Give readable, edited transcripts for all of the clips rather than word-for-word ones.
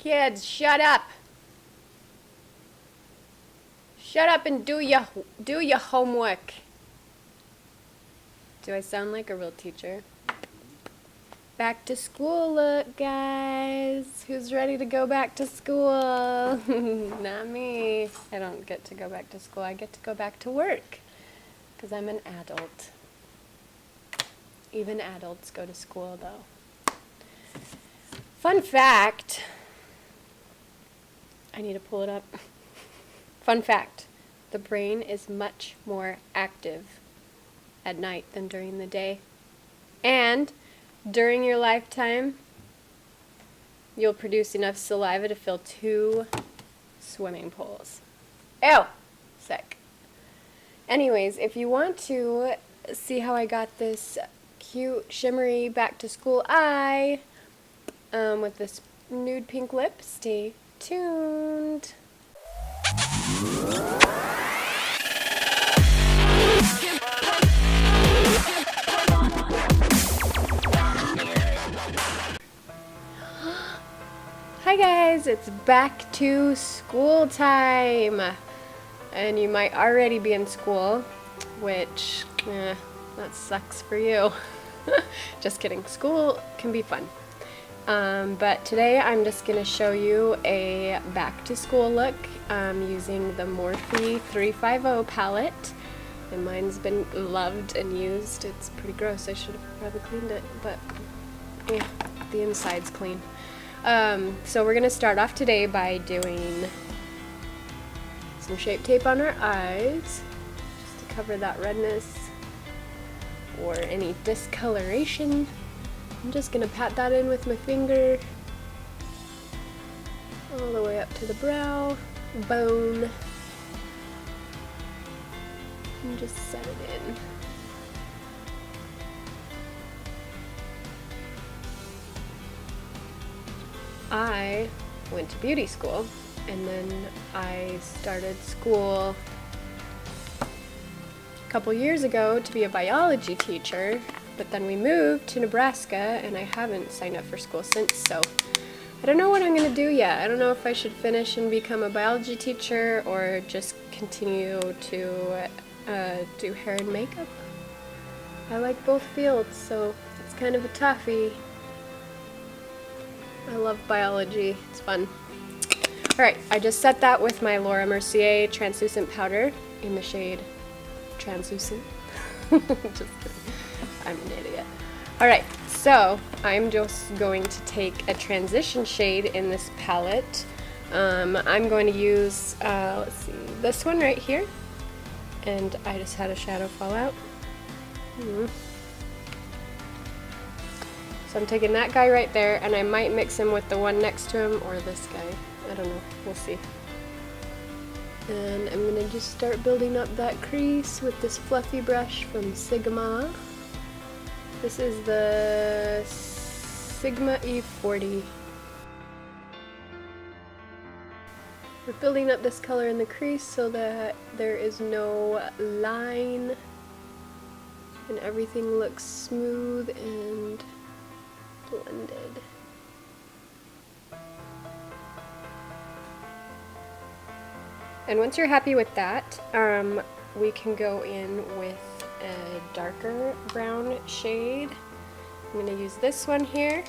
Kids, shut up. Shut up and do your homework. Do I sound like a real teacher? Back to school look, guys. Who's ready to go back to school? Not me. I don't get to go back to school. I get to go back to work because I'm an adult. Even adults go to school, though. Fun fact. I need to pull it up. Fun fact. The brain is much more active at night than during the day. And during your lifetime, you'll produce enough saliva to fill 2 swimming pools. Ew! Sick. Anyways, if you want to see how I got this cute, shimmery back-to-school eye with this nude pink lip, stay tuned. Hi guys, it's back to school time, and you might already be in school, which, that sucks for you. Just kidding, school can be fun. But today I'm just going to show you a back to school look using the Morphe 350 palette, and mine's been loved and used. It's pretty gross, I should have probably cleaned it, but yeah, the inside's clean. So we're going to start off today by doing some Shape Tape on our eyes, just to cover that redness or any discoloration. I'm just going to pat that in with my finger all the way up to the brow bone and just set it in. I went to beauty school, and then I started school a couple years ago to be a biology teacher, but then we moved to Nebraska and I haven't signed up for school since, so I don't know what I'm going to do yet. I don't know if I should finish and become a biology teacher or just continue to do hair and makeup. I like both fields, so it's kind of a toughie. I love biology, it's fun. Alright, I just set that with my Laura Mercier translucent powder in the shade Translucent. Just kidding. I'm an idiot. Alright, so I'm just going to take a transition shade in this palette. I'm going to use, let's see, this one right here. And I just had a shadow fall out. So I'm taking that guy right there, and I might mix him with the one next to him or this guy. I don't know. We'll see. And I'm going to just start building up that crease with this fluffy brush from Sigma. This is the Sigma E40. We're building up this color in the crease so that there is no line and everything looks smooth and blended. And once you're happy with that, we can go in with a darker brown shade. I'm going to use this one here.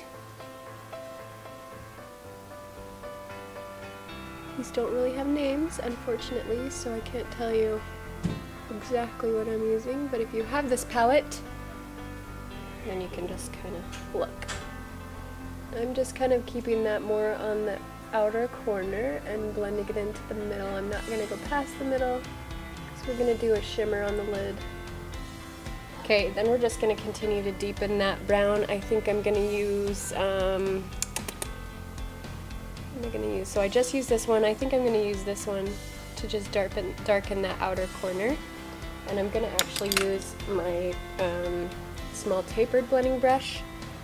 These don't really have names, unfortunately, so I can't tell you exactly what I'm using, but if you have this palette, then you can just kind of look. I'm just kind of keeping that more on the outer corner and blending it into the middle. I'm not going to go past the middle because we're going to do a shimmer on the lid. Okay, then we're just going to continue to deepen that brown. I think I'm going to use, what am I going to use? So I just used this one. I think I'm going to use this one to just darken that outer corner. And I'm going to actually use my small tapered blending brush.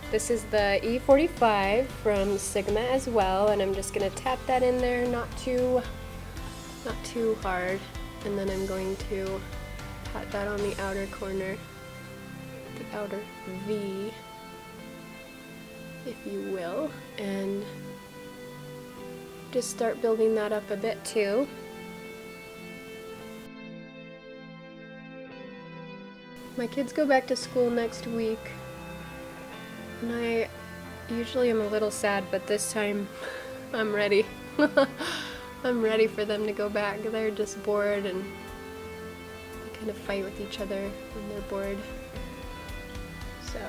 This is the E45 from Sigma as well, and I'm just going to tap that in there, not too hard, and then I'm going to pat that on the outer corner, the outer V, if you will, and just start building that up a bit too. My kids go back to school next week, and I usually am a little sad, but this time I'm ready. I'm ready for them to go back. They're just bored and they kind of fight with each other when they're bored. So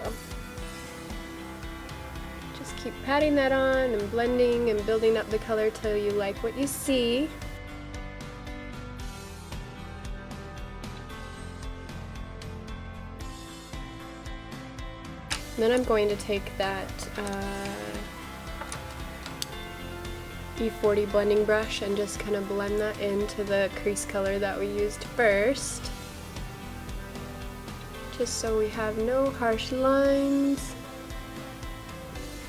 just keep patting that on and blending and building up the color till you like what you see. Then I'm going to take that E40 blending brush and just kind of blend that into the crease color that we used first. Just so we have no harsh lines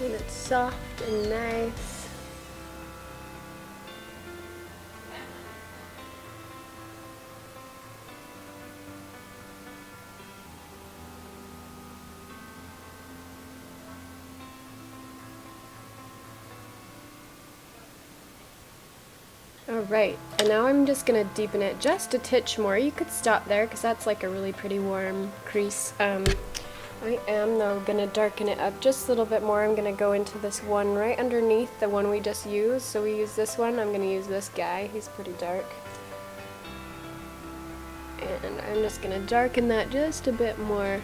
and it's soft and nice. Alright, and now I'm just going to deepen it just a titch more. You could stop there because that's like a really pretty warm crease. I am though going to darken it up just a little bit more. I'm going to go into this one right underneath the one we just used. So we use this one, I'm going to use this guy. He's pretty dark. And I'm just going to darken that just a bit more.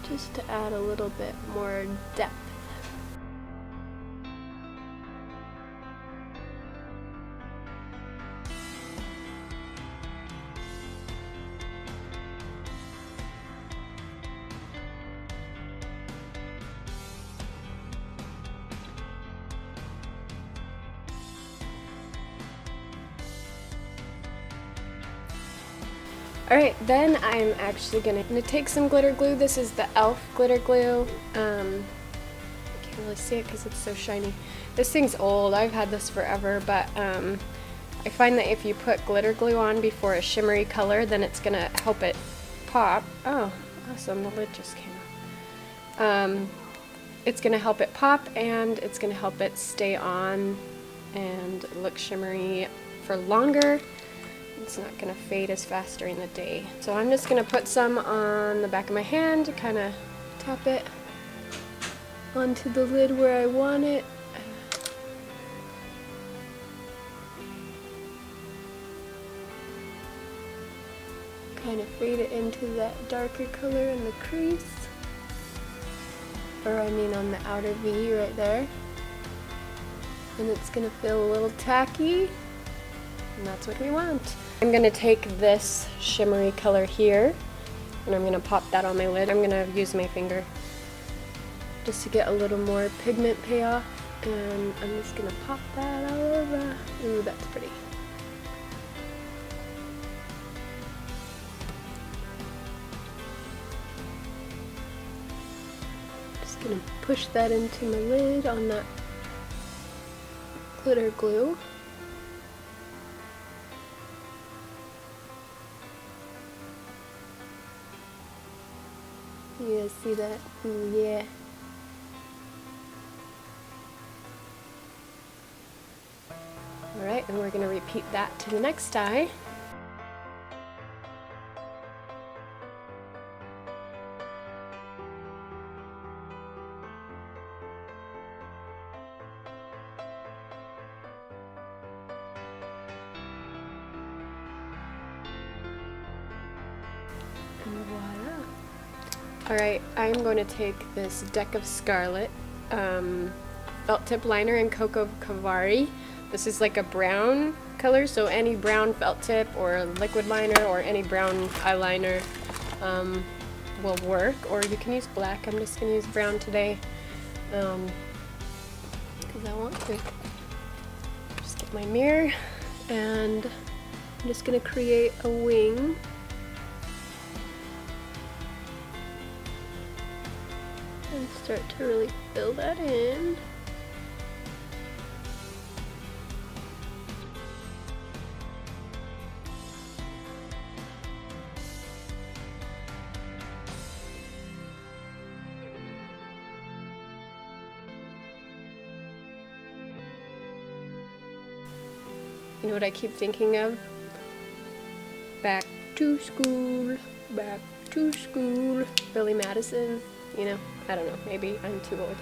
Just to add a little bit more depth. Alright, then I'm actually gonna take some glitter glue. This is the e.l.f. glitter glue. I can't really see it because it's so shiny. This thing's old, I've had this forever, but I find that if you put glitter glue on before a shimmery color, then it's gonna help it pop. Oh, awesome, the lid just came off. It's gonna help it pop and it's gonna help it stay on and look shimmery for longer. It's not going to fade as fast during the day. So I'm just going to put some on the back of my hand to kind of tap it onto the lid where I want it. Kind of fade it into that darker color in the crease. Or I mean on the outer V right there. And it's going to feel a little tacky. And that's what we want. I'm going to take this shimmery color here and I'm going to pop that on my lid. I'm going to use my finger just to get a little more pigment payoff, and I'm just going to pop that all over. Ooh, that's pretty. Just going to push that into my lid on that glitter glue. You guys see that? Ooh, yeah. Alright, and we're going to repeat that to the next eye. And voila. Alright, I'm going to take this Deck of Scarlet felt tip liner in Cocoa Cavari. This is like a brown color, so any brown felt tip or liquid liner or any brown eyeliner will work, or you can use black. I'm just going to use brown today because I want to. Just get my mirror and I'm just going to create a wing. And start to really fill that in. You know what I keep thinking of? Back to school, back to school. Billy Madison, you know? I don't know, maybe I'm too old.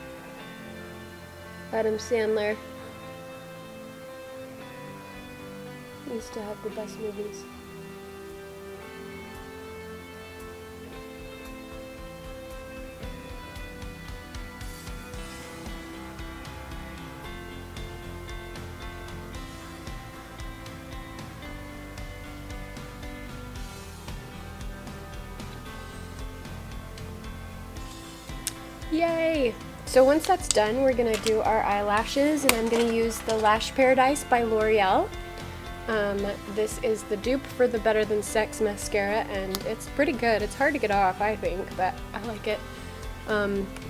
Adam Sandler used to have the best movies. Yay! So once that's done, we're gonna do our eyelashes, and I'm gonna use the Lash Paradise by L'Oreal. This is the dupe for the Better Than Sex mascara, and it's pretty good. It's hard to get off, I think, but I like it.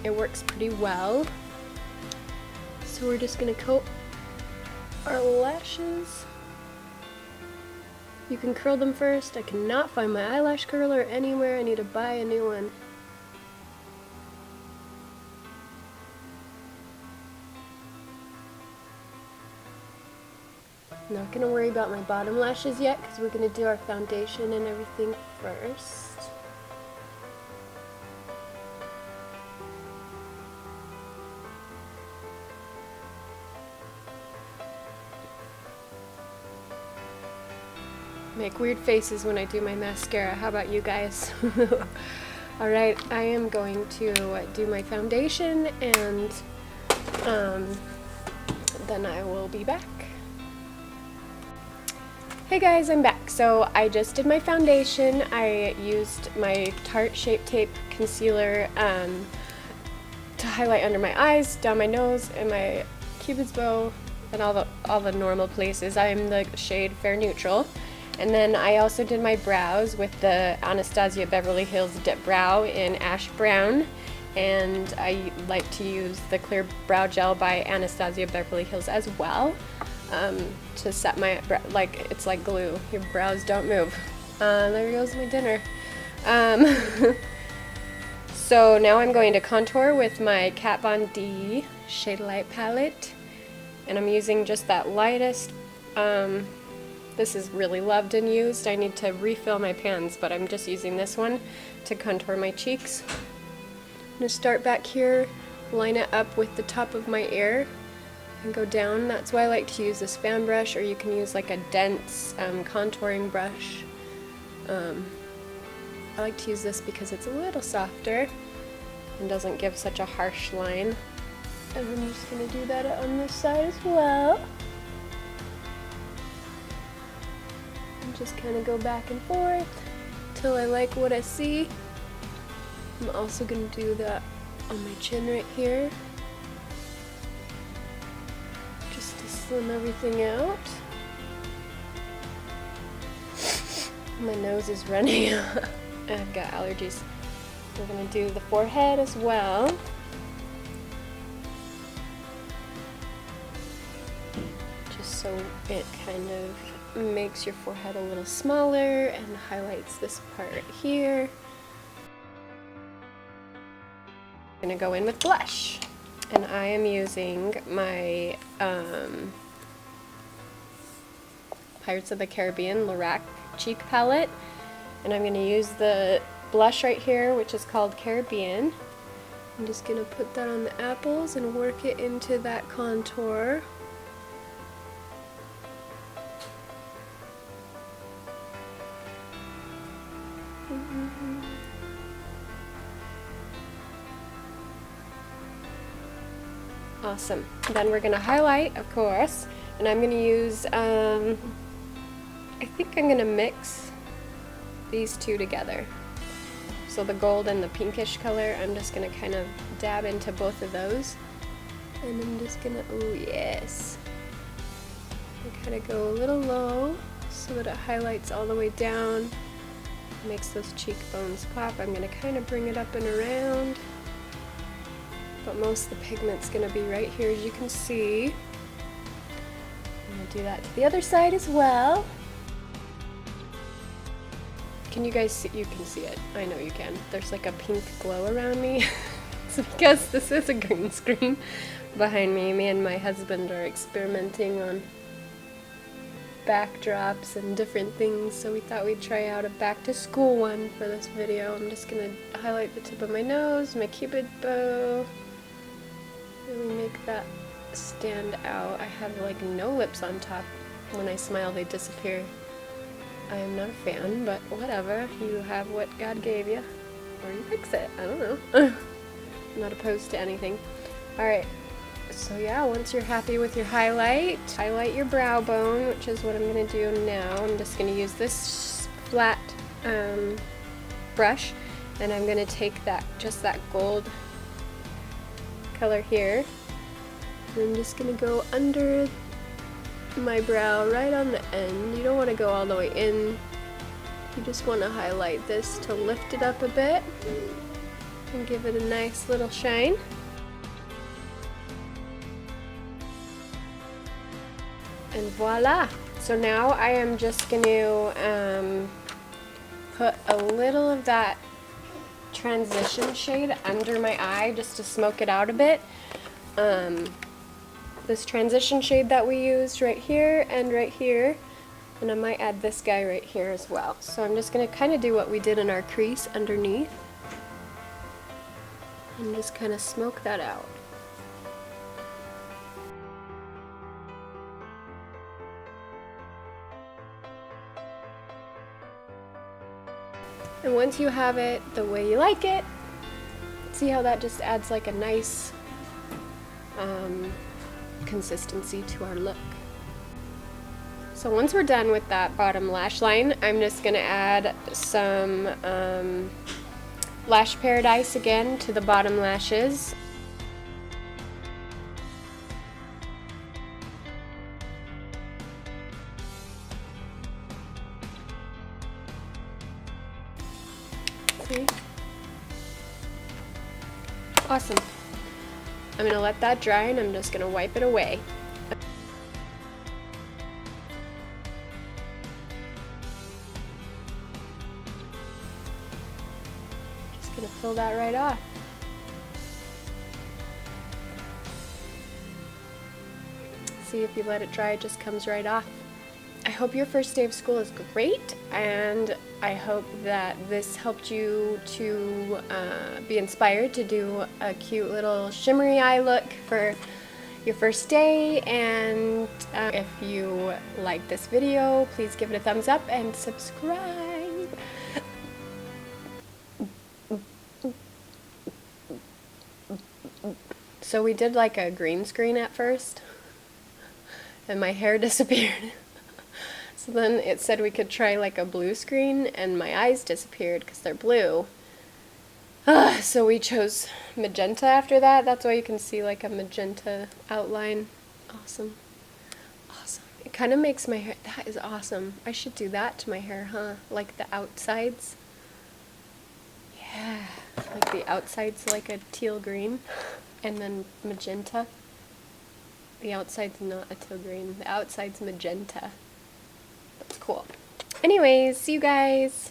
It works pretty well. So we're just gonna coat our lashes. You can curl them first. I cannot find my eyelash curler anywhere. I need to buy a new one. I'm not gonna worry about my bottom lashes yet because we're gonna do our foundation and everything first. Make weird faces when I do my mascara. How about you guys? Alright, I am going to do my foundation, and then I will be back. Hey guys, I'm back. So I just did my foundation. I used my Tarte Shape Tape concealer to highlight under my eyes, down my nose, and my cupid's bow, and all the normal places. I am the shade Fair Neutral. And then I also did my brows with the Anastasia Beverly Hills Dip Brow in Ash Brown. And I like to use the Clear Brow Gel by Anastasia Beverly Hills as well. To set my brow, like it's like glue. Your brows don't move. There goes my dinner. So now I'm going to contour with my Kat Von D Shade Light palette, and I'm using just that lightest. This is really loved and used. I need to refill my pans, but I'm just using this one to contour my cheeks. I'm gonna start back here, line it up with the top of my ear, and go down. That's why I like to use this fan brush, or you can use like a dense contouring brush. I like to use this because it's a little softer and doesn't give such a harsh line. And I'm just going to do that on this side as well. And just kind of go back and forth till I like what I see. I'm also going to do that on my chin right here, slim everything out. My nose is running. I've got allergies. We're going to do the forehead as well. Just so it kind of makes your forehead a little smaller and highlights this part right here. I'm going to go in with blush. And I am using my Pirates of the Caribbean Lorac cheek palette, and I'm going to use the blush right here, which is called Caribbean. I'm just going to put that on the apples and work it into that contour. Awesome. Then we're going to highlight, of course, and I'm going to use, I think I'm going to mix these two together. So the gold and the pinkish color, I'm just going to kind of dab into both of those. And I'm just going to, oh yes. I kind of go a little low so that it highlights all the way down. Makes those cheekbones pop. I'm going to kind of bring it up and around. But most of the pigment's going to be right here, as you can see. I'm going to do that to the other side as well. Can you guys see? You can see it. I know you can. There's like a pink glow around me. It's because this is a green screen behind me. Me and my husband are experimenting on backdrops and different things, so we thought we'd try out a back to school one for this video. I'm just gonna highlight the tip of my nose, my cupid bow, really make that stand out. I have like no lips on top. When I smile they disappear. I am not a fan, but whatever. You have what God gave you, or you fix it. I don't know. I'm not opposed to anything. Alright, so yeah, once you're happy with your highlight your brow bone, which is what I'm going to do now. I'm just going to use this flat brush, and I'm going to take just that gold color here, and I'm just going to go under my brow right on the end. You don't want to go all the way in. You just want to highlight this to lift it up a bit and give it a nice little shine. And voila! So now I am just going to put a little of that transition shade under my eye just to smoke it out a bit. This transition shade that we used right here and right here, and I might add this guy right here as well. So I'm just going to kind of do what we did in our crease underneath and just kind of smoke that out. And once you have it the way you like it, see how that just adds like a nice consistency to our look. So once we're done with that bottom lash line, I'm just going to add some Lash Paradise again to the bottom lashes. See? Awesome. I'm going to let that dry and I'm just going to wipe it away. Just going to fill that right off. See, if you let it dry, it just comes right off. I hope your first day of school is great, and I hope that this helped you to be inspired to do a cute little shimmery eye look for your first day. And if you like this video, please give it a thumbs up and subscribe. So we did like a green screen at first, and my hair disappeared. So then it said we could try like a blue screen, and my eyes disappeared because they're blue. So we chose magenta after that. That's why you can see like a magenta outline. Awesome. Awesome. It kind of makes my hair, that is awesome. I should do that to my hair, huh? Like the outsides. Yeah. Like the outside's like a teal green, and then magenta. The outside's not a teal green. The outside's magenta. That's cool. Anyways, see you guys.